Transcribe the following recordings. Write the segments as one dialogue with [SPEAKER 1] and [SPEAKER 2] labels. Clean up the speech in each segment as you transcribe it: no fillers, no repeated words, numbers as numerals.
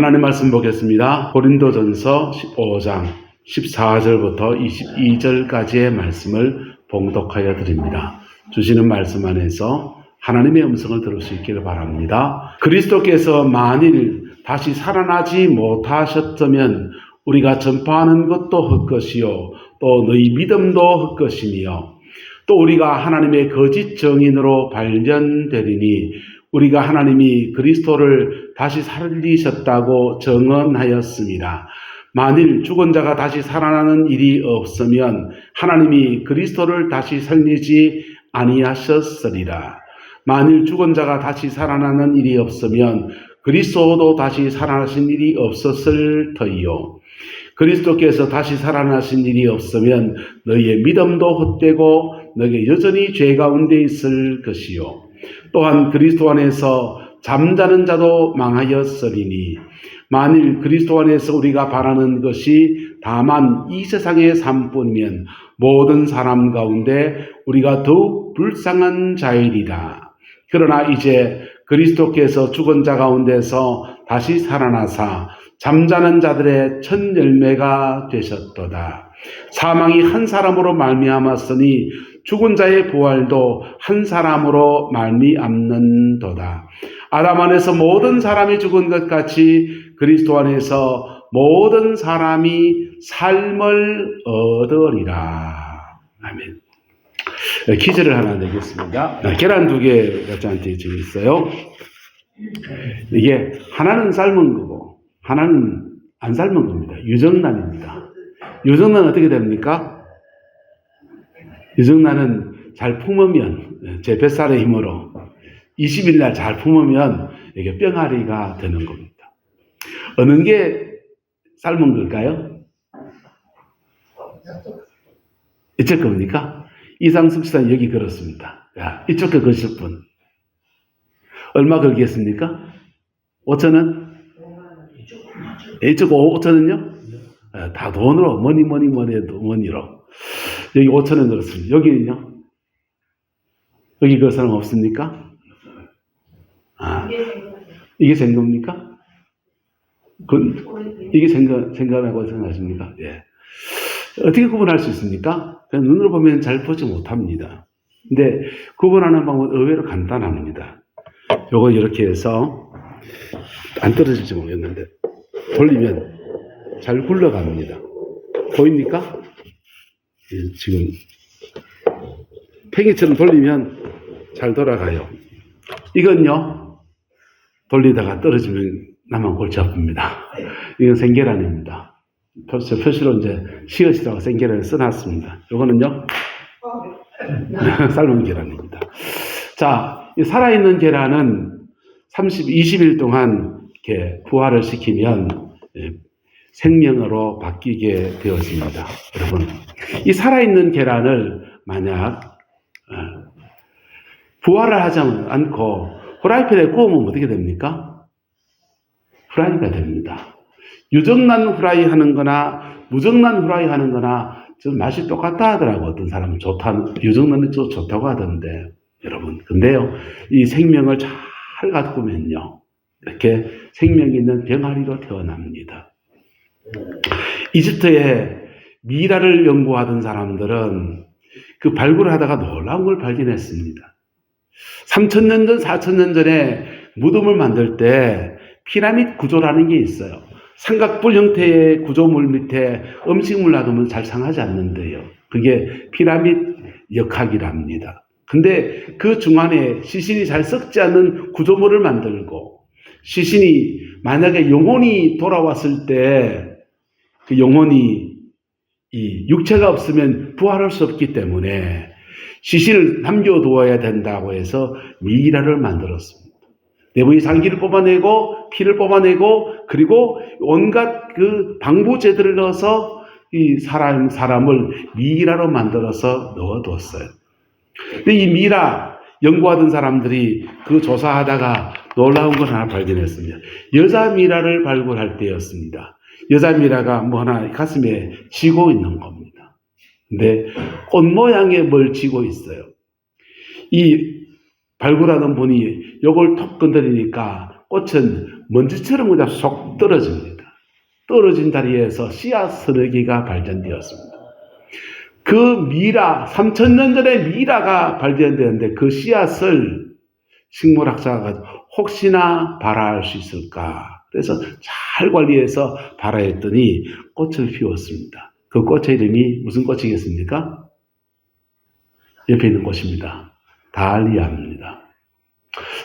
[SPEAKER 1] 하나님 말씀 보겠습니다. 고린도전서 15장 14절부터 22절까지의 말씀을 봉독하여 드립니다. 주시는 말씀 안에서 하나님의 음성을 들을 수 있기를 바랍니다. 그리스도께서 만일 다시 살아나지 못하셨다면 우리가 전파하는 것도 헛것이요 또 너희 믿음도 헛것이며 또 우리가 하나님의 거짓 정인으로 발견되리니 우리가 하나님이 그리스도를 다시 살리셨다고 증언하였습니다. 만일 죽은 자가 다시 살아나는 일이 없으면 하나님이 그리스도를 다시 살리지 아니하셨으리라. 만일 죽은 자가 다시 살아나는 일이 없으면 그리스도도 다시 살아나신 일이 없었을 터이요. 그리스도께서 다시 살아나신 일이 없으면 너희의 믿음도 헛되고 너희가 여전히 죄 가운데 있을 것이요. 또한 그리스도 안에서 잠자는 자도 망하였으리니 만일 그리스도 안에서 우리가 바라는 것이 다만 이 세상의 삶뿐이면 모든 사람 가운데 우리가 더욱 불쌍한 자이리라. 그러나 이제 그리스도께서 죽은 자 가운데서 다시 살아나사 잠자는 자들의 첫 열매가 되셨도다. 사망이 한 사람으로 말미암았으니 죽은 자의 부활도 한 사람으로 말미암는도다. 아담 안에서 모든 사람이 죽은 것 같이 그리스도 안에서 모든 사람이 삶을 얻으리라. 아멘. 퀴즈를 하나 내겠습니다. 계란 2개가 저한테 지금 있어요. 이게 하나는 삶은 거고 하나는 안 삶은 겁니다. 유정란입니다. 유정란은 어떻게 됩니까? 유정란은 잘 품으면 제 뱃살의 힘으로 20일 날 잘 품으면 이게 뿅아리가 되는 겁니다. 어느 게 삶은 걸까요? 이쪽 겁니까? 이상숙 씨는 여기 걸었습니다. 야, 이쪽 거 거실 분. 얼마 걸겠습니까? 5,000원? 이쪽 5,000원요? 다 돈으로, 머니로. 여기 5,000원 들었습니다. 여기는요? 여기 그 사람 없습니까? 아, 이게 생겁니까? 이게 생각하고 생각하십니까? 예. 어떻게 구분할 수 있습니까? 그냥 눈으로 보면 잘 보지 못합니다. 근데 구분하는 방법은 의외로 간단합니다. 요거 이렇게 해서 안 떨어질지 모르겠는데 돌리면 잘 굴러갑니다. 보입니까? 지금 팽이처럼 돌리면 잘 돌아가요. 이건요 돌리다가 떨어지면 나만 골치 아픕니다. 이건 생계란입니다. 표시로 이제 시옷이라고 생계란을 써놨습니다. 이거는요 삶은 계란입니다. 자, 이 살아있는 계란은 20일 동안 이렇게 부화를 시키면 생명으로 바뀌게 되었습니다. 여러분, 이 살아있는 계란을 만약 부화를 하지 않고 후라이팬에 구우면 어떻게 됩니까? 후라이가 됩니다. 유정란 후라이 하는 거나 무정란 후라이 하는 거나 좀 맛이 똑같다 하더라고. 어떤 사람은 유정란이 좀 좋다고 하던데 여러분. 근데요, 이 생명을 잘 가꾸면요 이렇게 생명이 있는 병아리로 태어납니다. 이집트에 미라를 연구하던 사람들은 그 발굴을 하다가 놀라운 걸 발견했습니다. 3,000년 전, 4,000년 전에 무덤을 만들 때 피라미드 구조라는 게 있어요. 삼각뿔 형태의 구조물 밑에 음식물 놔두면 잘 상하지 않는데요. 그게 피라미드 역학이랍니다. 근데 그 중안에 시신이 잘 썩지 않는 구조물을 만들고 시신이 만약에 영혼이 돌아왔을 때 그 영혼이 이 육체가 없으면 부활할 수 없기 때문에 시신을 남겨두어야 된다고 해서 미이라를 만들었습니다. 내부의 장기를 뽑아내고 피를 뽑아내고 그리고 온갖 그 방부제들을 넣어서 이 사람을 미이라로 만들어서 넣어두었어요. 근데 이 미이라 연구하던 사람들이 그 조사하다가 놀라운 걸 하나 발견했습니다. 여자 미이라를 발굴할 때였습니다. 여자 미이라가 뭐 하나 가슴에 쥐고 있는 겁니다. 근데 꽃 모양의 뭘 쥐고 있어요. 이 발굴하는 분이 요걸 톡 건드리니까 꽃은 먼지처럼 그냥 쏙 떨어집니다. 떨어진 자리에서 씨앗 서너 개가 발견되었습니다. 그 미라, 3000년 전에 미라가 발견되었는데 그 씨앗을 식물학자가 혹시나 발화할 수 있을까? 그래서 잘 관리해서 발화했더니 꽃을 피웠습니다. 그 꽃의 이름이 무슨 꽃이겠습니까? 옆에 있는 꽃입니다. 다알리아입니다.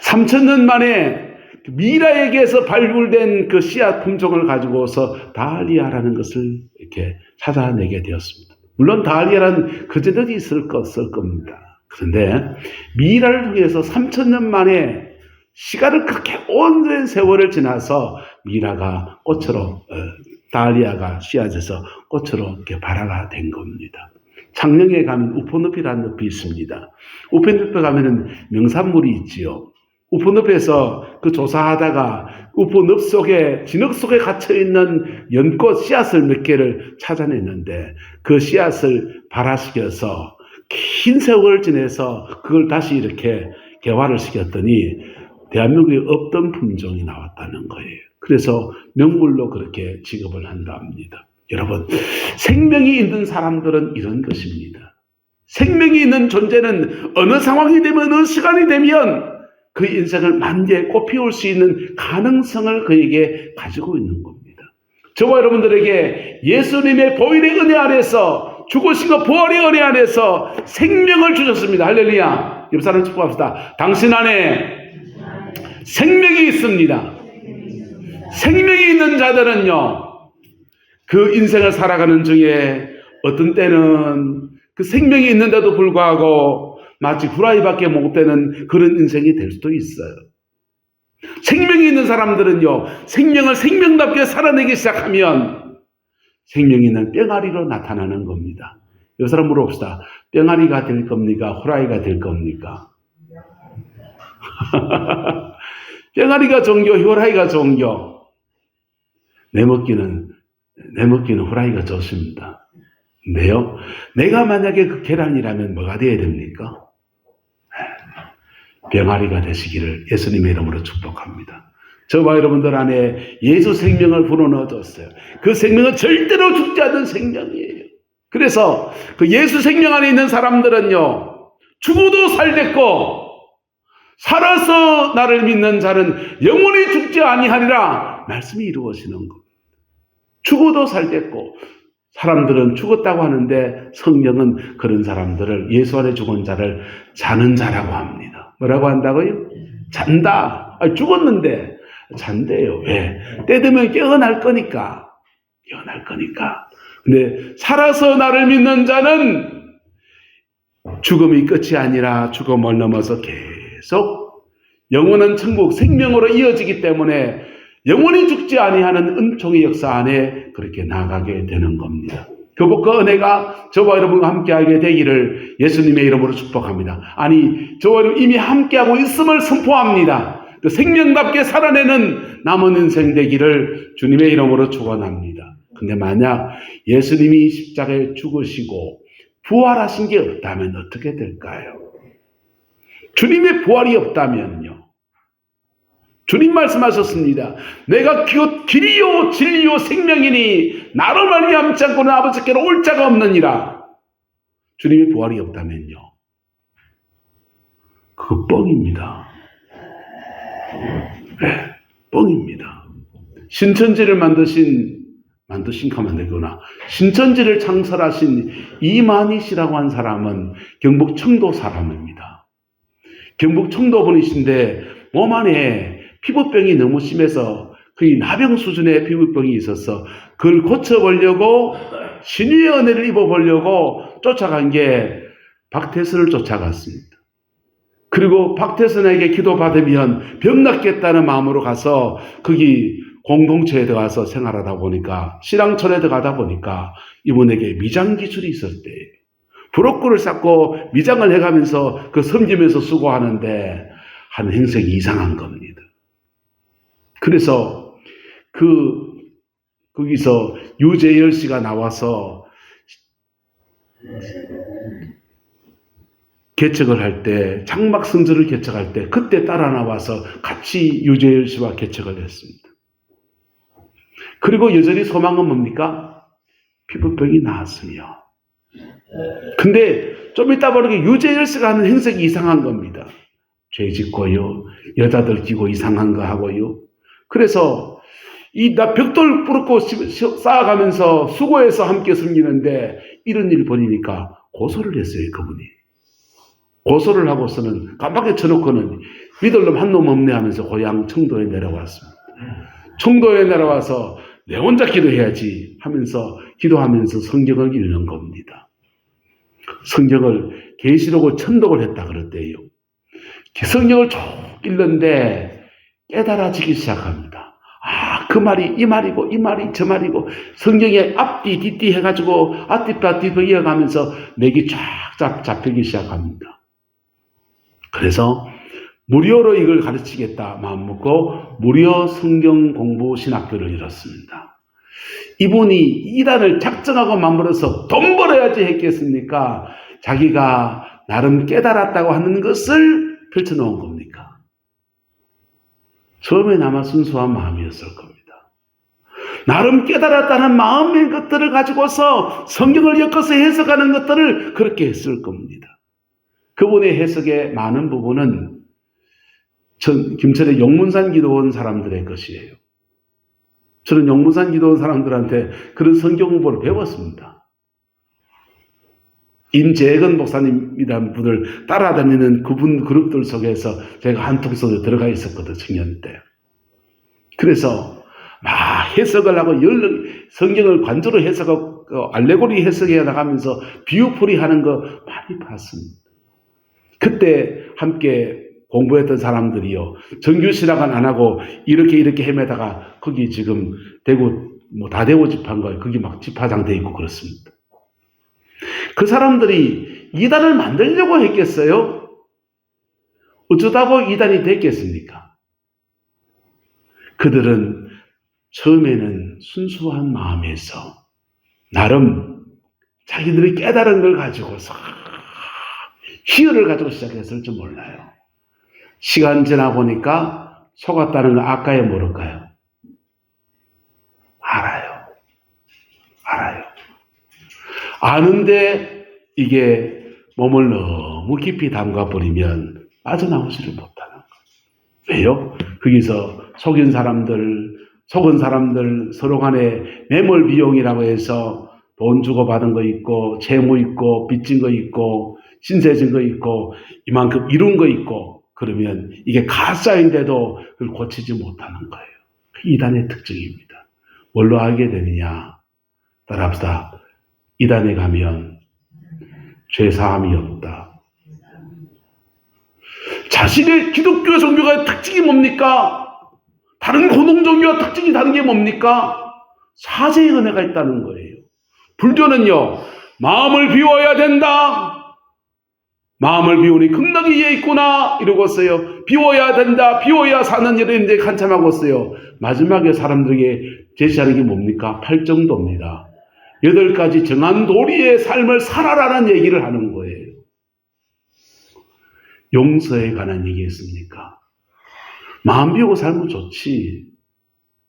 [SPEAKER 1] 3000년 만에 미라에게서 발굴된 그 씨앗 품종을 가지고서 다알리아라는 것을 이렇게 찾아내게 되었습니다. 물론 다알리아는 그전에도 있을 겁니다. 그런데 미라를 통해서 3000년 만에 시간을 그렇게 오랜 세월을 지나서 미라가 꽃으로 다알리아가 씨앗에서 꽃으로 이렇게 발화가 된 겁니다. 창녕에 가면 우포늪이라는 늪이 있습니다. 우포늪에 가면은 명산물이 있지요. 우포늪에서 그 조사하다가 우포늪 속에 진흙 속에 갇혀 있는 연꽃 씨앗을 몇 개를 찾아냈는데 그 씨앗을 발화시켜서 긴 세월을 지내서 그걸 다시 이렇게 개화를 시켰더니 대한민국에 없던 품종이 나왔다는 거예요. 그래서 명물로 그렇게 취급을 한다 합니다. 여러분, 생명이 있는 사람들은 이런 것입니다. 생명이 있는 존재는 어느 상황이 되면 어느 시간이 되면 그 인생을 만개에 꽃피울 수 있는 가능성을 그에게 가지고 있는 겁니다. 저와 여러분들에게 예수님의 보혈의 은혜 안에서 죽으시고 부활의 은혜 안에서 생명을 주셨습니다. 할렐루야. 옆 사람 축복합시다. 당신 안에 생명이 있습니다. 생명이 있는 자들은요, 그 인생을 살아가는 중에 어떤 때는 그 생명이 있는데도 불구하고 마치 후라이밖에 못 되는 그런 인생이 될 수도 있어요. 생명이 있는 사람들은요, 생명을 생명답게 살아내기 시작하면 생명이 있는 뿅아리로 나타나는 겁니다. 이 사람 물어봅시다. 뿅아리가 될 겁니까? 후라이가 될 겁니까? 뿅아리가 종교, 후라이가 종교. 내 먹기는 후라이가 좋습니다. 근데요, 내가 만약에 그 계란이라면 뭐가 되어야 됩니까? 병아리가 되시기를 예수님의 이름으로 축복합니다. 저와 여러분들 안에 예수 생명을 불어넣어줬어요. 그 생명은 절대로 죽지 않는 생명이에요. 그래서 그 예수 생명 안에 있는 사람들은요, 죽어도 살겠고 살아서 나를 믿는 자는 영원히 죽지 아니하리라 말씀이 이루어지는 겁니다. 죽어도 살겠고 사람들은 죽었다고 하는데 성령은 그런 사람들을 예수 안에 죽은 자를 자는 자라고 합니다. 뭐라고 한다고요? 잔다. 죽었는데 잔대요. 왜? 때 되면 깨어날 거니까. 깨어날 거니까. 근데 살아서 나를 믿는 자는 죽음이 끝이 아니라 죽음을 넘어서 계속 영원한 천국 생명으로 이어지기 때문에 영원히 죽지 아니하는 은총의 역사 안에 그렇게 나가게 되는 겁니다. 그 은혜가 저와 여러분과 함께하게 되기를 예수님의 이름으로 축복합니다. 아니, 저와 여러분 이미 함께하고 있음을 선포합니다. 그 생명답게 살아내는 남은 인생 되기를 주님의 이름으로 축원합니다. 근데 만약 예수님이 십자가에 죽으시고 부활하신 게 없다면 어떻게 될까요? 주님의 부활이 없다면요. 주님 말씀하셨습니다. 내가 길이요 진리요 생명이니 나로 말미암지 않고는 아버지께로 올 자가 없느니라. 주님의 부활이 없다면요, 그거 뻥입니다. 네, 뻥입니다. 신천지를 만드신 가면 되구나. 신천지를 창설하신 이만희 씨라고 한 사람은 경북 청도 사람입니다. 경북 청도 분이신데 몸 안에 피부병이 너무 심해서 거의 나병 수준의 피부병이 있어서 그걸 고쳐보려고 신유의 은혜를 입어보려고 쫓아간 게 박태선을 쫓아갔습니다. 그리고 박태선에게 기도받으면 병 낫겠다는 마음으로 가서 거기 공동체에 들어가서 생활하다 보니까 신앙촌에 들어가다 보니까 이분에게 미장 기술이 있었대. 브로커를 쌓고 미장을 해가면서 그 섬기면서 수고하는데 한 행색이 이상한 겁니다. 그래서 거기서 유재열 씨가 나와서 개척을 할 때, 장막 성전을 개척할 때 그때 따라 나와서 같이 유재열 씨와 개척을 했습니다. 그리고 여전히 소망은 뭡니까? 피부병이 나았으며. 근데 좀 이따 보니까 유재열 씨가 하는 행색이 이상한 겁니다. 죄 짓고요, 여자들 끼고 이상한 거 하고요. 그래서 나 벽돌 뿌렸고 쌓아가면서 수고해서 함께 섬기는데 이런 일 벌이니까 고소를 했어요, 그분이. 고소를 하고서는 깜빡이 쳐놓고는 믿을 놈 한 놈 없네 하면서 고향 청도에 내려왔습니다. 청도에 내려와서 내 혼자 기도해야지 하면서 기도하면서 성경을 읽는 겁니다. 성경을 계시록을 천독을 했다 그랬대요. 성경을 쭉 읽는데 깨달아지기 시작합니다. 그 말이 이 말이고 이 말이 저 말이고 성경에 앞뒤 뒤뒤 해가지고 앞뒤 이어가면서 맥이 쫙 잡히기 시작합니다. 그래서 무료로 이걸 가르치겠다 마음먹고 무료 성경 공부 신학교를 열었습니다. 이분이 이단을 작정하고 만들어서 돈 벌어야지 했겠습니까? 자기가 나름 깨달았다고 하는 것을 펼쳐놓은 겁니까? 처음엔 아마 순수한 마음이었을 겁니다. 나름 깨달았다는 마음의 것들을 가지고서 성경을 엮어서 해석하는 것들을 그렇게 했을 겁니다. 그분의 해석의 많은 부분은 김철의 용문산 기도원 사람들의 것이에요. 저는 용문산 기도원 사람들한테 그런 성경 공부를 배웠습니다. 임재근 목사님이라는 분을 따라다니는 그분 그룹들 속에서 제가 한통 속에 들어가 있었거든요, 청년 때. 그래서 막 해석을 하고 성경을 관조로 해석하고 알레고리 해석해 나가면서 비유풀이 하는 거 많이 봤습니다. 그때 함께 공부했던 사람들이요, 정규신학은 안 하고 이렇게 헤매다가 거기 지금 대구 다대구 집합인가요? 거기 막 집화장 돼 있고 그렇습니다. 그 사람들이 이단을 만들려고 했겠어요? 어쩌다고 이단이 됐겠습니까? 그들은 처음에는 순수한 마음에서 나름 자기들이 깨달은 걸 가지고서 희열을 가지고 시작했을지 몰라요. 시간 지나 보니까 속았다는 거 아까야 모를까요? 알아요. 아는데 이게 몸을 너무 깊이 담가버리면 빠져나오지를 못하는 거예요. 왜요? 거기서 속은 사람들 서로 간에 매몰 비용이라고 해서 돈 주고 받은 거 있고 채무 있고 빚진 거 있고 신세 진 거 있고 이만큼 이룬 거 있고 그러면 이게 가짜인데도 그걸 고치지 못하는 거예요. 이단의 특징입니다. 뭘로 알게 되느냐? 따라합시다. 이단에 가면 죄사함이 없다. 자신의 기독교 종교의 특징이 뭡니까? 다른 고등 종교와 특징이 다른 게 뭡니까? 사죄의 은혜가 있다는 거예요. 불교는요, 마음을 비워야 된다. 마음을 비우니 극락이 이에 있구나 이러고서요. 비워야 된다. 비워야 사는 일을 이제 한참 하고 있어요. 마지막에 사람들에게 제시하는 게 뭡니까? 팔정도입니다. 8가지 정한 도리의 삶을 살아라는 얘기를 하는 거예요. 용서에 관한 얘기했습니까? 마음 비우고 살면 좋지.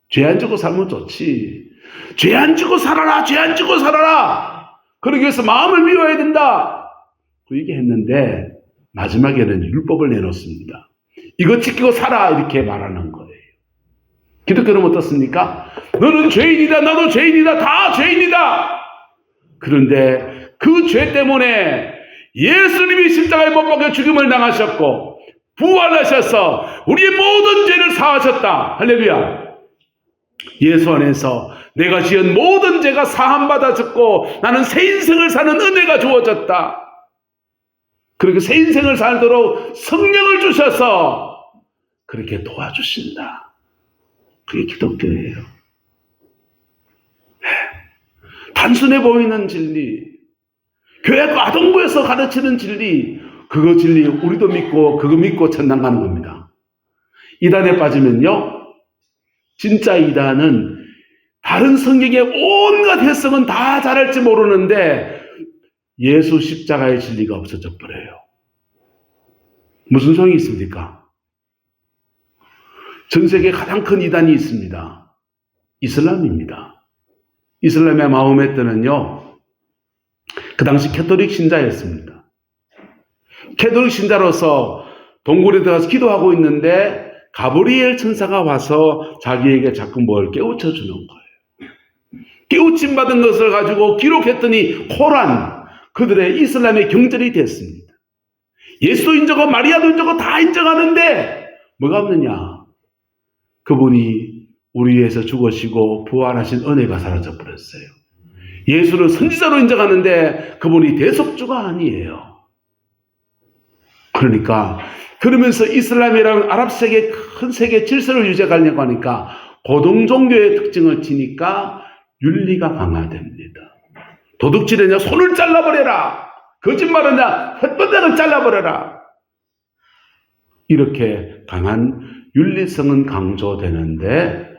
[SPEAKER 1] 죄 안 짓고 살면 좋지. 죄 안 짓고 살아라. 죄 안 짓고 살아라. 그러기 위해서 마음을 비워야 된다. 그 얘기했는데 마지막에는 율법을 내놓습니다. 이거 지키고 살아 이렇게 말하는 거예요. 기독교는 어떻습니까? 너는 죄인이다. 나도 죄인이다. 다 죄인이다. 그런데 그 죄 때문에 예수님이 십자가에 못 박혀 죽임을 당하셨고 부활하셔서 우리의 모든 죄를 사하셨다. 할렐루야. 예수 안에서 내가 지은 모든 죄가 사함받아졌고 나는 새 인생을 사는 은혜가 주어졌다. 그렇게 새 인생을 살도록 성령을 주셔서 그렇게 도와주신다. 그게 기독교예요. 단순해 보이는 진리, 교회 아동부에서 가르치는 진리, 그거 진리 우리도 믿고 그거 믿고 천당 가는 겁니다. 이단에 빠지면요, 진짜 이단은 다른 성경의 온갖 해석은 다 잘할지 모르는데 예수 십자가의 진리가 없어져 버려요. 무슨 소용이 있습니까? 전 세계에 가장 큰 이단이 있습니다. 이슬람입니다. 이슬람의 마호메트는요, 그 당시 캐톨릭 신자였습니다. 캐톨릭 신자로서 동굴에 들어가서 기도하고 있는데 가브리엘 천사가 와서 자기에게 자꾸 뭘 깨우쳐 주는 거예요. 깨우침 받은 것을 가지고 기록했더니 코란, 그들의 이슬람의 경전이 됐습니다. 예수도 인정하고 마리아도 인정하고 다 인정하는데 뭐가 없느냐? 그분이 우리 위해서 죽으시고 부활하신 은혜가 사라져 버렸어요. 예수를 선지자로 인정하는데 그분이 대속주가 아니에요. 그러면서 이슬람이라는 아랍 세계 큰 세계 질서를 유지하려고 하니까 고등종교의 특징을 지니까 윤리가 강화됩니다. 도둑질했냐? 손을 잘라버려라. 거짓말하냐? 혓바닥을 잘라버려라. 이렇게 강한 윤리성은 강조되는데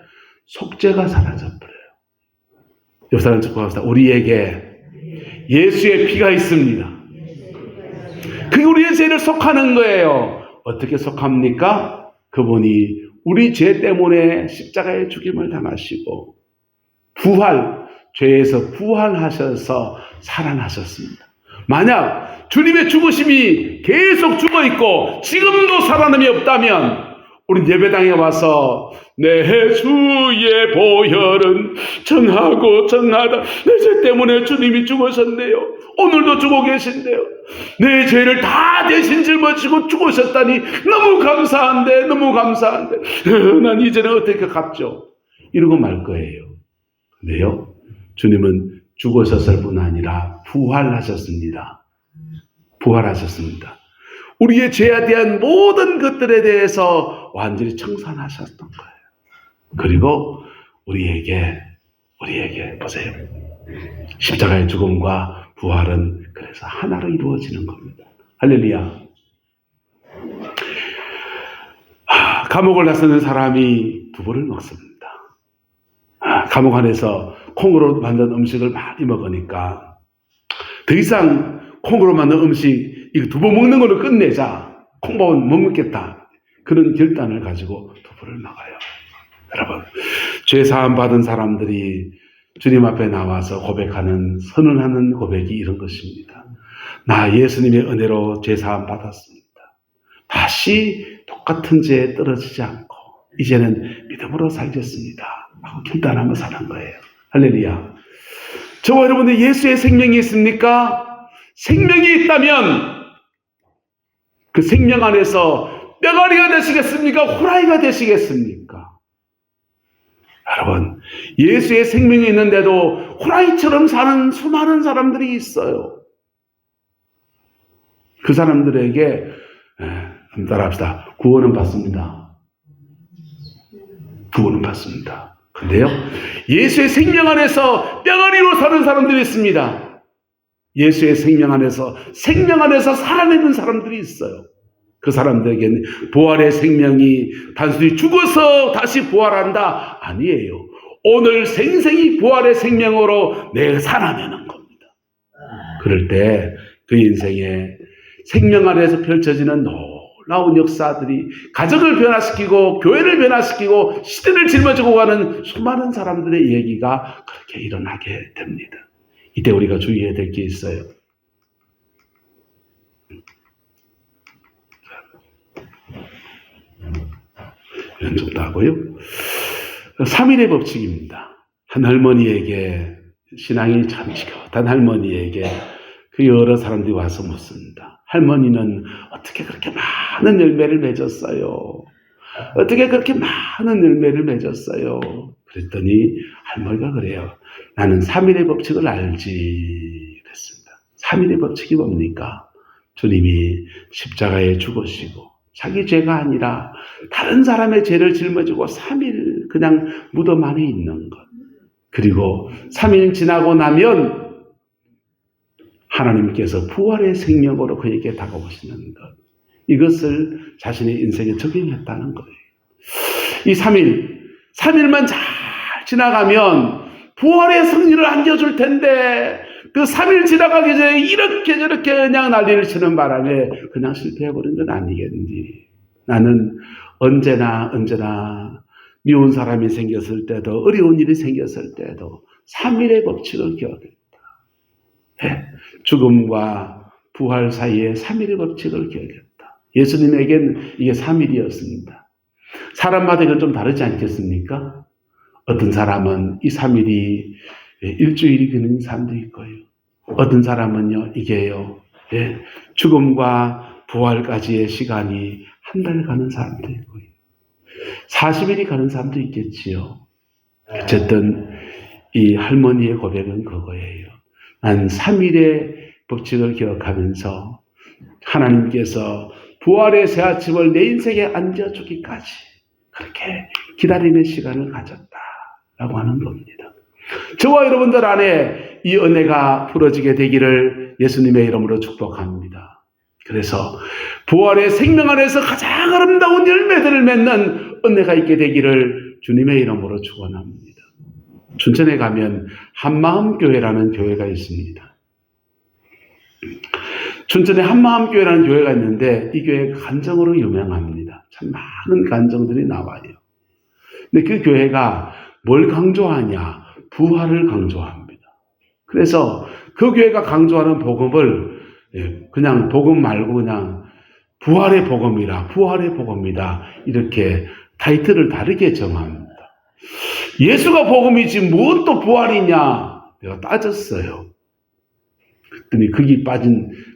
[SPEAKER 1] 속죄가 사라져버려요. 옆 사람 짚고 갑시다. 우리에게 예수의 피가 있습니다. 그게 우리의 죄를 속하는 거예요. 어떻게 속합니까? 그분이 우리 죄 때문에 십자가의 죽임을 당하시고 죄에서 부활하셔서 살아나셨습니다. 만약 주님의 죽으심이 계속 죽어있고 지금도 살아남이 없다면 우리 예배당에 와서 내 주의 보혈은 정하고 정하다. 내 죄 때문에 주님이 죽으셨네요. 오늘도 죽어 계신데요. 내 죄를 다 대신 짊어지고 죽으셨다니 너무 감사한데 난 이제는 어떻게 갚죠? 이러고 말 거예요. 근데요, 주님은 죽으셨을 뿐 아니라 부활하셨습니다. 우리의 죄에 대한 모든 것들에 대해서 완전히 청산하셨던 거예요. 그리고 우리에게 보세요. 십자가의 죽음과 부활은 그래서 하나로 이루어지는 겁니다. 할렐루야. 감옥을 나서는 사람이 두부를 먹습니다. 감옥 안에서 콩으로 만든 음식을 많이 먹으니까 더 이상 콩으로 만든 음식, 이거 두부 먹는 걸로 끝내자. 콩밥은 못 먹겠다. 그런 결단을 가지고 두부를 먹어요. 여러분, 죄 사함 받은 사람들이 주님 앞에 나와서 고백하는, 선언하는 고백이 이런 것입니다. 나 예수님의 은혜로 죄 사함 받았습니다. 다시 똑같은 죄에 떨어지지 않고 이제는 믿음으로 살겠습니다. 하고 결단하며 사는 거예요. 할렐루야. 저와 여러분들 예수의 생명이 있습니까? 생명이 있다면 그 생명 안에서 뼈가리가 되시겠습니까? 호랑이가 되시겠습니까? 여러분, 예수의 생명이 있는데도 호랑이처럼 사는 수많은 사람들이 있어요. 그 사람들에게 한번 따라합시다. 구원은 받습니다. 근데요, 예수의 생명 안에서 뼈가리로 사는 사람들이 있습니다. 예수의 생명 안에서 살아내는 사람들이 있어요. 그 사람들에게는 부활의 생명이 단순히 죽어서 다시 부활한다 아니에요. 오늘 생생히 부활의 생명으로 내가 살아내는 겁니다. 그럴 때 그 인생에 생명 안에서 펼쳐지는 놀라운 역사들이 가정을 변화시키고 교회를 변화시키고 시대를 짊어지고 가는 수많은 사람들의 얘기가 그렇게 일어나게 됩니다. 이때 우리가 주의해야 될 게 있어요. 연습도 하고요. 3일의 법칙입니다. 한 할머니에게, 신앙이 참 지긋한 할머니에게 그 여러 사람들이 와서 묻습니다. 할머니는 어떻게 그렇게 많은 열매를 맺었어요? 그랬더니 할머니가 그래요. 나는 3일의 법칙을 알지. 그랬습니다. 3일의 법칙이 뭡니까? 주님이 십자가에 죽으시고 자기 죄가 아니라 다른 사람의 죄를 짊어지고 3일 그냥 무덤 안에 있는 것. 그리고 3일 지나고 나면 하나님께서 부활의 생명으로 그에게 다가오시는 것. 이것을 자신의 인생에 적용했다는 거예요. 이 3일만 잘 지나가면 부활의 승리를 안겨줄 텐데 그 3일 지나가기 전에 이렇게 저렇게 그냥 난리를 치는 바람에 그냥 실패해버린 건 아니겠니? 나는 언제나 미운 사람이 생겼을 때도 어려운 일이 생겼을 때도 3일의 법칙을 기억했다. 네. 죽음과 부활 사이에 3일의 법칙을 기억했다. 예수님에겐 이게 3일이었습니다. 사람마다 이건 좀 다르지 않겠습니까? 어떤 사람은 이 3일이 일주일이 되는 사람도 있고요. 어떤 사람은요, 이게요, 죽음과 부활까지의 시간이 한 달 가는 사람도 있고요. 40일이 가는 사람도 있겠지요. 어쨌든 이 할머니의 고백은 그거예요. 난 3일의 법칙을 기억하면서 하나님께서 부활의 새 아침을 내 인생에 앉아주기까지 그렇게 기다리는 시간을 가졌다라고 하는 겁니다. 저와 여러분들 안에 이 은혜가 풀어지게 되기를 예수님의 이름으로 축복합니다. 그래서 부활의 생명 안에서 가장 아름다운 열매들을 맺는 은혜가 있게 되기를 주님의 이름으로 축원합니다. 춘천에 가면 한마음교회라는 교회가 있습니다. 춘천에 한마음교회라는 교회가 있는데 이 교회가 간정으로 유명합니다. 참 많은 간정들이 나와요. 근데 그 교회가 뭘 강조하냐? 부활을 강조합니다. 그래서 그 교회가 강조하는 복음을 그냥 복음 말고 그냥 부활의 복음이다 이렇게 타이틀을 다르게 정합니다. 예수가 복음이지 무엇 또 부활이냐 내가 따졌어요. 그랬더니 거기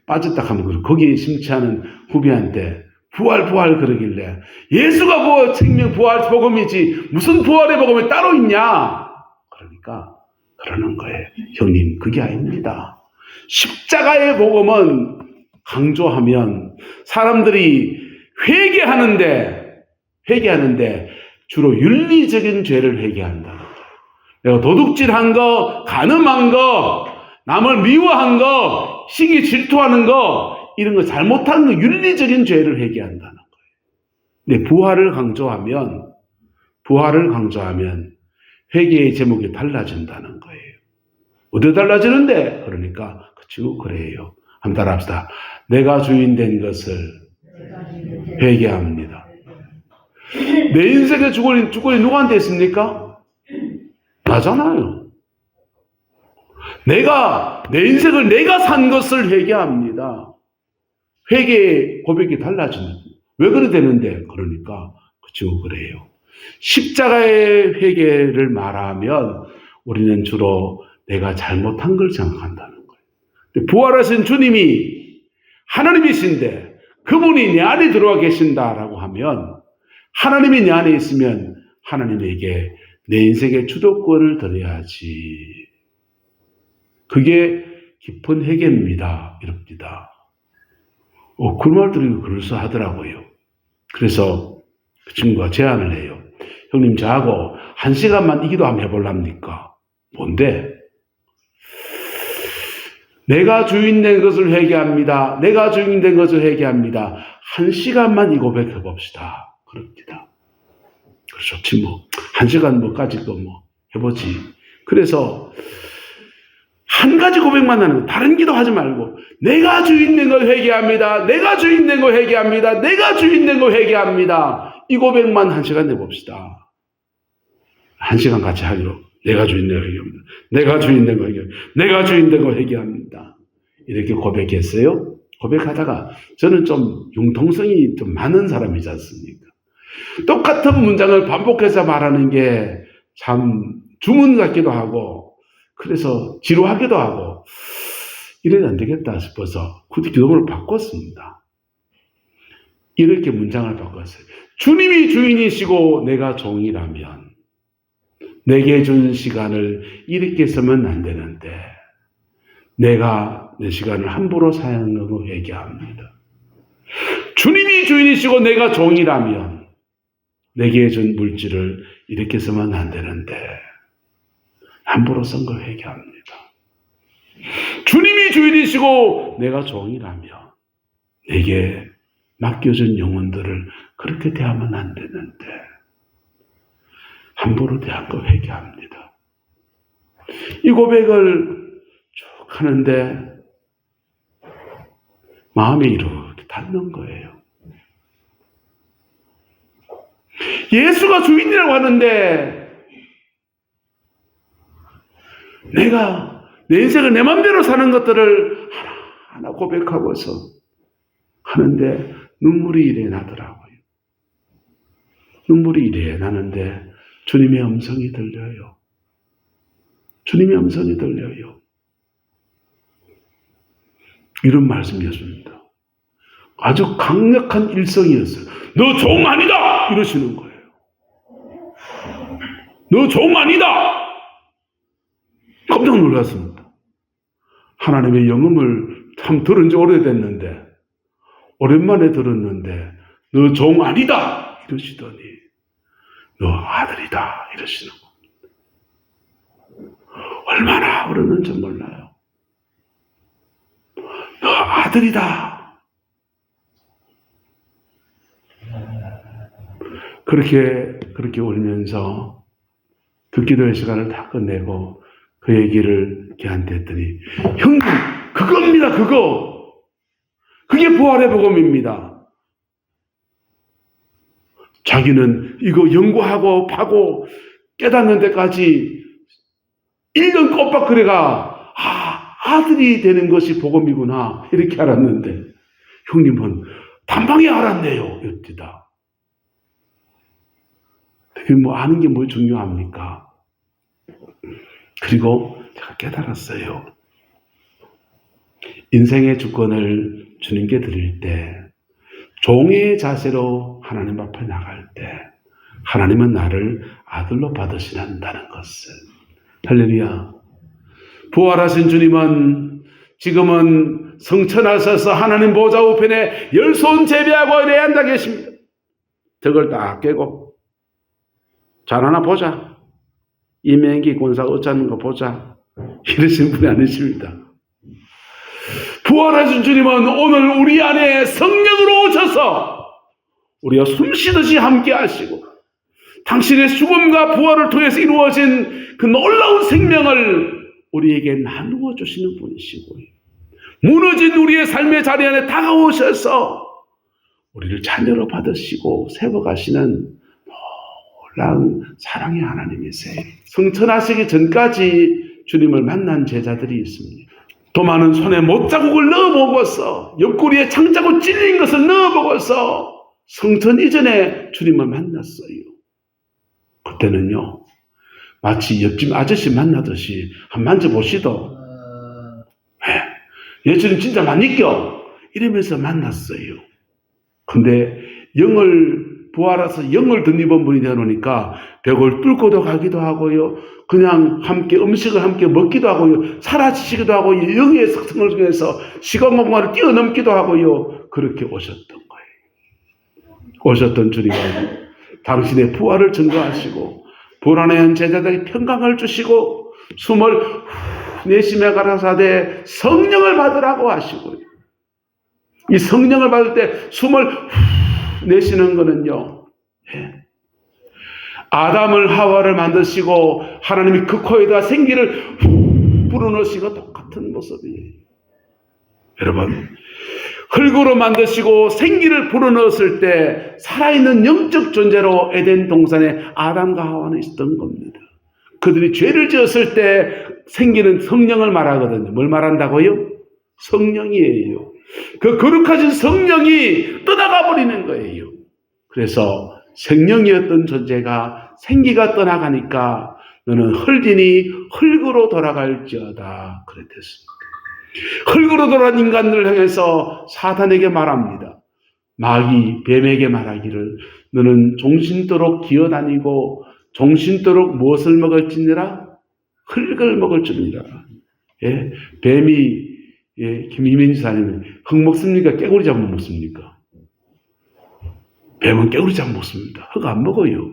[SPEAKER 1] 빠졌다 하면 거기에 심취하는 후배한테 부활 그러길래 예수가 생명 부활 복음이지 무슨 부활의 복음이 따로 있냐? 그러니까 그러는 거예요. 형님 그게 아닙니다. 십자가의 복음은 강조하면 사람들이 회개하는데 주로 윤리적인 죄를 회개한다. 내가 도둑질한 거, 간음한 거, 남을 미워한 거, 시기 질투하는 거 이런 거 잘못한 거 윤리적인 죄를 회개한다는 거예요. 근데 부활을 강조하면 회개의 제목이 달라진다는 거예요. 어떻게 달라지는데? 그러니까 그래요. 한번 따라합시다. 내가 주인 된 것을 회개합니다. 내 인생의 주권이 누구한테 있습니까? 나잖아요. 내 인생을 내가 산 것을 회개합니다. 회개의 고백이 달라지는. 왜 그래 되는데? 그러니까 그래요. 십자가의 회개를 말하면 우리는 주로 내가 잘못한 걸 생각한다는 거예요. 부활하신 주님이 하나님이신데 그분이 내 안에 들어와 계신다라고 하면 하나님이 내 안에 있으면 하나님에게 내 인생의 주도권을 드려야지. 그게 깊은 회개입니다. 이럽니다. 그 말 들으면 그럴싸하더라고요. 그래서 그 친구가 제안을 해요. 형님 저하고 1시간만 이 기도 한번 해볼랍니까? 뭔데? 내가 주인 된 것을 회개합니다. 1시간만 이 고백해봅시다. 그럽니다. 좋지 뭐. 1시간 뭐까지 해보지. 그래서 한 가지 고백만 하는 거. 다른 기도 하지 말고 내가 주인 된 걸 회개합니다. 이 고백만 1시간 내봅시다. 1시간 같이 하기로. 내가 주인 된 걸 회개합니다. 내가 주인 된 걸 회개합니다. 이렇게 고백했어요. 고백하다가 저는 좀 융통성이 좀 많은 사람이지 않습니까? 똑같은 문장을 반복해서 말하는 게 참 주문 같기도 하고 그래서 지루하기도 하고 이래도 안 되겠다 싶어서 그 기도문을 바꿨습니다. 이렇게 문장을 바꿨어요. 주님이 주인이시고 내가 종이라면 내게 준 시간을 이렇게 쓰면 안 되는데 내가 내 시간을 함부로 사용하는 거 회개합니다. 주님이 주인이시고 내가 종이라면 내게 준 물질을 이렇게 쓰면 안 되는데 함부로 쓴 거 회개합니다. 주님이 주인이시고 내가 종이라면 내게 맡겨준 영혼들을 그렇게 대하면 안 되는데 함부로 대한 거 회개합니다. 이 고백을 쭉 하는데 마음이 이렇게 닿는 거예요. 예수가 주인이라고 하는데 내가 내 인생을 내 맘대로 사는 것들을 하나하나 고백하고서 하는데 눈물이 이래 나더라고요. 눈물이 이래 나는데 주님의 음성이 들려요. 주님의 음성이 들려요. 이런 말씀이었습니다. 아주 강력한 일성이었어요. 너 종 아니다! 이러시는 거예요. 너 종 아니다! 깜짝 놀랐습니다. 하나님의 영음을 참 들은 지 오래됐는데, 오랜만에 들었는데, 너 종 아니다! 이러시더니, 너 아들이다! 이러시는 겁니다. 얼마나 오르는지 몰라요. 너 아들이다! 그렇게 울면서 그 기도의 시간을 다 끝내고 그 얘기를 걔한테 했더니, 형님, 그겁니다, 그거! 그게 부활의 복음입니다. 자기는 이거 연구하고 파고 깨닫는 데까지 1년 꼬박거리가 아들이 되는 것이 복음이구나 이렇게 알았는데 형님은 단방에 알았네요. 이렇다. 뭐 아는 게 뭐 중요합니까? 그리고 제가 깨달았어요. 인생의 주권을 주님께 드릴 때 종의 자세로 하나님 앞에 나갈 때 하나님은 나를 아들로 받으시는다는 것을. 할렐루야. 부활하신 주님은 지금은 성천하셔서 하나님 보좌 우편에 열손 제비하고 이래 앉아 계십니다. 덕을 딱 깨고 잘 하나 보자. 이맹기 권사 어쩌는 거 보자. 이러신 분이 아니십니다. 부활하신 주님은 오늘 우리 안에 성령으로 오셔서 우리가 숨쉬듯이 함께 하시고 당신의 죽음과 부활을 통해서 이루어진 그 놀라운 생명을 우리에게 나누어 주시는 분이시고요. 무너진 우리의 삶의 자리 안에 다가오셔서 우리를 자녀로 받으시고 세워가시는 놀라운 사랑의 하나님이세요. 성천하시기 전까지 주님을 만난 제자들이 있습니다. 도마는 손에 못자국을 넣어보고서 옆구리에 창자국 찔린 것을 넣어보고서 성천 이전에 주님을 만났어요. 그때는요 마치 옆집 아저씨 만나듯이 한 만져보시도 예수님 진짜 만있겨 이러면서 만났어요. 근데 영을 부활해서 영을 덧입은 분이 되어놓으니까 벽을 뚫고도 가기도 하고요. 그냥 함께 음식을 함께 먹기도 하고요. 사라지시기도 하고요. 영의 특성을 통해서 시간 공간을 뛰어넘기도 하고요. 그렇게 오셨던 거예요. 오셨던 주님은 당신의 부활을 증거하시고 불안해한 제자들에게 평강을 주시고 숨을 내쉬며 가라사대 성령을 받으라고 하시고요. 이 성령을 받을 때 숨을 내쉬는 거는요. 아담을 하와를 만드시고 하나님이 그 코에다 생기를 불어넣으시고 똑같은 모습이에요. 여러분 흙으로 만드시고 생기를 불어넣었을 때 살아있는 영적 존재로 에덴 동산에 아담과 하와는 있었던 겁니다. 그들이 죄를 지었을 때 생기는 성령을 말하거든요. 뭘 말한다고요? 성령이에요. 그 거룩하신 성령이 떠나가 버리는 거예요. 그래서 생명이었던 존재가 생기가 떠나가니까 너는 헐지니 흙으로 돌아갈지어다 그랬습니다. 흙으로 돌아간 인간들을 향해서 사탄에게 말합니다. 마귀 뱀에게 말하기를 너는 종신토록 기어다니고 종신토록 무엇을 먹을지니라? 흙을 먹을지니라. 예? 뱀이 김희민 지사님은 흙 먹습니까? 깨구리 잡으면 먹습니까? 뱀은 깨구리 잡으면 먹습니다. 흙 안 먹어요.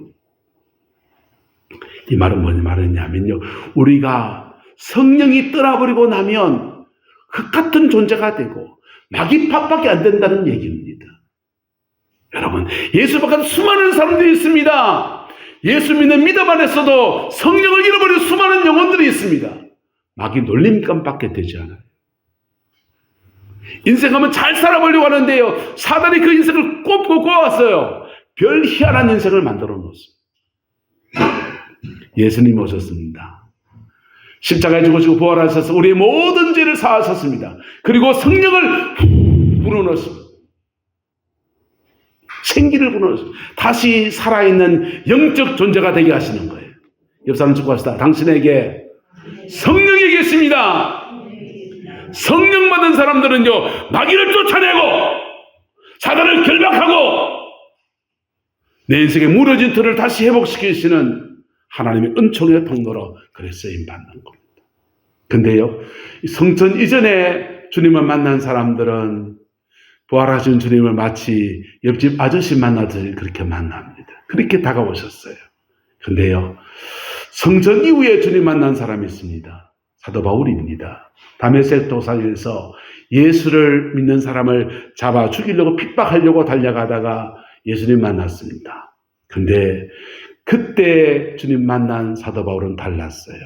[SPEAKER 1] 이 말은 뭐냐 말했냐면요. 우리가 성령이 떠나버리고 나면 흙 같은 존재가 되고 마귀밥밖에 안 된다는 얘기입니다. 여러분 예수 밖에 수많은 사람들이 있습니다. 예수 믿는 믿음 안에서도 성령을 잃어버린 수많은 영혼들이 있습니다. 마귀 놀림감밖에 되지 않아요. 인생하면 잘 살아보려고 하는데요, 사단이 그 인생을 꼽고 꼬았어요. 별 희한한 인생을 만들어 놓습니다. 예수님 오셨습니다. 십자가에 죽으시고 부활하셔서 우리의 모든 죄를 사하셨습니다. 그리고 성령을 불어넣습니다. 생기를 불어넣습니다. 다시 살아있는 영적 존재가 되게 하시는 거예요. 옆 사람 축복합시다. 당신에게 성령이 계십니다. 성령 받은 사람들은요, 마귀를 쫓아내고 사단을 결박하고 내 인생의 무너진 틀을 다시 회복시키시는 하나님의 은총의 통로로 그래 쓰임받는 겁니다. 근데요, 성천 이전에 주님을 만난 사람들은 부활하신 주님을 마치 옆집 아저씨 만나듯이 그렇게 만납니다. 그렇게 다가오셨어요. 근데요, 성전 이후에 주님 만난 사람이 있습니다. 사도 바울입니다. 다메섹 도상에서 예수를 믿는 사람을 잡아 죽이려고 핍박하려고 달려가다가 예수님 만났습니다. 근데 그때 주님 만난 사도 바울은 달랐어요.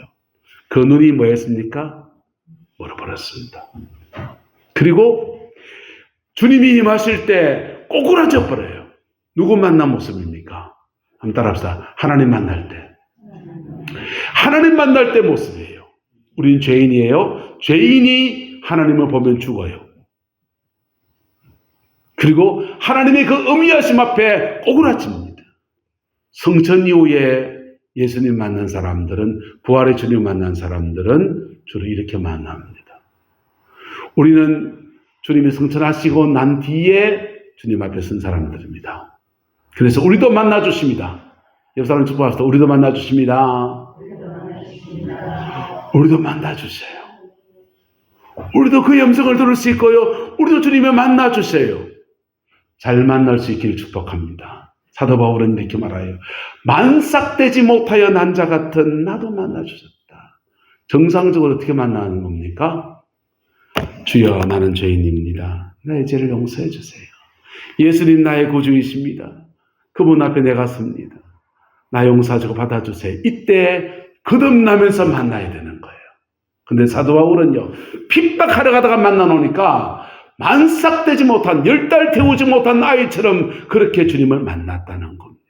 [SPEAKER 1] 그 눈이 뭐였습니까? 멀어버렸습니다. 그리고 주님이 임하실 때 꼬꾸라져 버려요. 누구 만난 모습입니까? 한번 따라합시다. 하나님 만날 때. 하나님 만날 때 모습이에요. 우린 죄인이에요. 죄인이 하나님을 보면 죽어요. 그리고 하나님의 그 엄위하심 앞에 꼬꾸라집니다. 성천 이후에 예수님 만난 사람들은, 부활의 주님 만난 사람들은 주로 이렇게 만납니다. 우리는 주님이 성천하시고 난 뒤에 주님 앞에 선 사람들입니다. 그래서 우리도 만나주십니다. 옆 사람 축복합시다. 우리도 만나주십니다. 우리도 만나주세요. 우리도 그 음성을 들을 수 있고요, 우리도 주님을 만나주세요. 잘 만날 수 있기를 축복합니다. 사도 바울은 이렇게 말해요. 만삭되지 못하여 난 자 같은 나도 만나주셨다. 정상적으로 어떻게 만나는 겁니까? 주여, 나는 죄인입니다. 나의 죄를 용서해 주세요. 예수님 나의 구주이십니다. 그분 앞에 내가 섭니다. 나 용서하시고 받아주세요. 이때 거듭나면서 만나야 되는 거예요. 근데 사도 바울은요, 핍박하러 가다가 만나놓으니까 만삭되지 못한, 10달 태우지 못한 아이처럼 그렇게 주님을 만났다는 겁니다.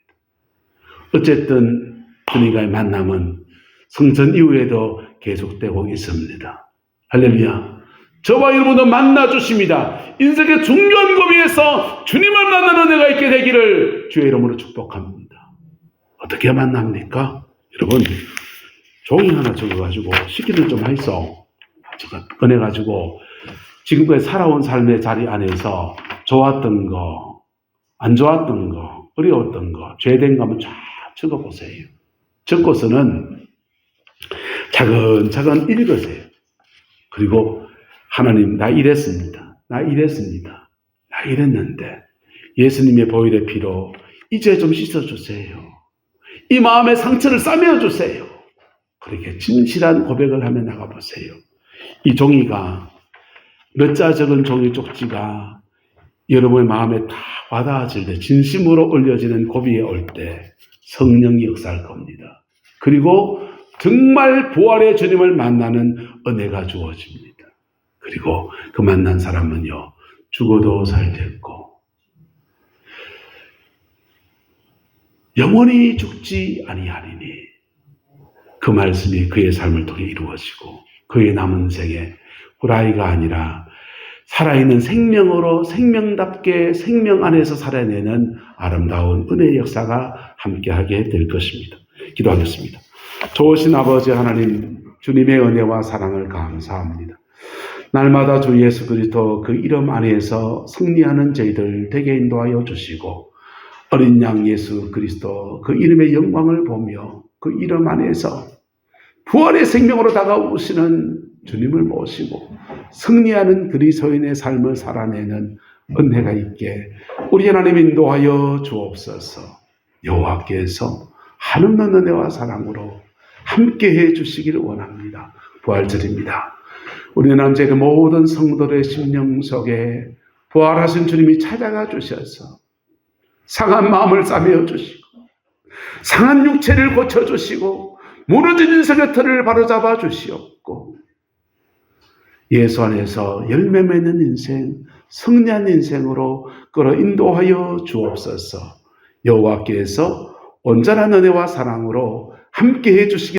[SPEAKER 1] 어쨌든 주님과의 만남은 성전 이후에도 계속되고 있습니다. 할렐루야. 저와 여러분도 만나주십니다. 인생의 중요한 고비에서 주님을 만나는 은혜가 있게 되기를 주의 이름으로 축복합니다. 어떻게 만납니까? 여러분, 종이 하나 적어가지고 시기를 좀 하이소. 제가 꺼내가지고 지금까지 살아온 삶의 자리 안에서 좋았던 거, 안 좋았던 거, 어려웠던 거, 죄된 거 한번 쫙 적어보세요. 적고서는 차근차근 읽으세요. 그리고 하나님, 나 이랬습니다. 나 이랬습니다. 나 이랬는데 예수님의 보혈의 피로 이제 좀 씻어주세요. 이 마음의 상처를 싸매어주세요. 그렇게 진실한 고백을 하며 나가보세요. 이 종이가, 몇 자 적은 종이 쪽지가 여러분의 마음에 다 와닿아질 때, 진심으로 올려지는 고비에 올 때 성령이 역사할 겁니다. 그리고 정말 부활의 주님을 만나는 은혜가 주어집니다. 그리고 그 만난 사람은요, 죽어도 살겠고 영원히 죽지 아니하리니, 그 말씀이 그의 삶을 통해 이루어지고 그의 남은 생에 후라이가 아니라 살아있는 생명으로 생명답게 생명 안에서 살아내는 아름다운 은혜의 역사가 함께하게 될 것입니다. 기도하겠습니다. 좋으신 아버지 하나님, 주님의 은혜와 사랑을 감사합니다. 날마다 주 예수 그리스도 그 이름 안에서 승리하는 저희들 되게 인도하여 주시고, 어린 양 예수 그리스도 그 이름의 영광을 보며 그 이름 안에서 부활의 생명으로 다가오시는 주님을 모시고 승리하는 그리스도인의 삶을 살아내는 은혜가 있게 우리 하나님 인도하여 주옵소서. 여호와께서 한없는 은혜와 사랑으로 함께해 주시기를 원합니다. 부활절입니다. 우리 남자의 모든 성도들의 심령 속에 부활하신 주님이 찾아가 주셔서 상한 마음을 싸매어 주시고 상한 육체를 고쳐주시고 무너진 인생의 틀을 바로잡아 주시옵고 예수 안에서 열매 맺는 인생, 승리한 인생으로 끌어 인도하여 주옵소서. 여호와께서 온전한 은혜와 사랑으로 함께해 주시기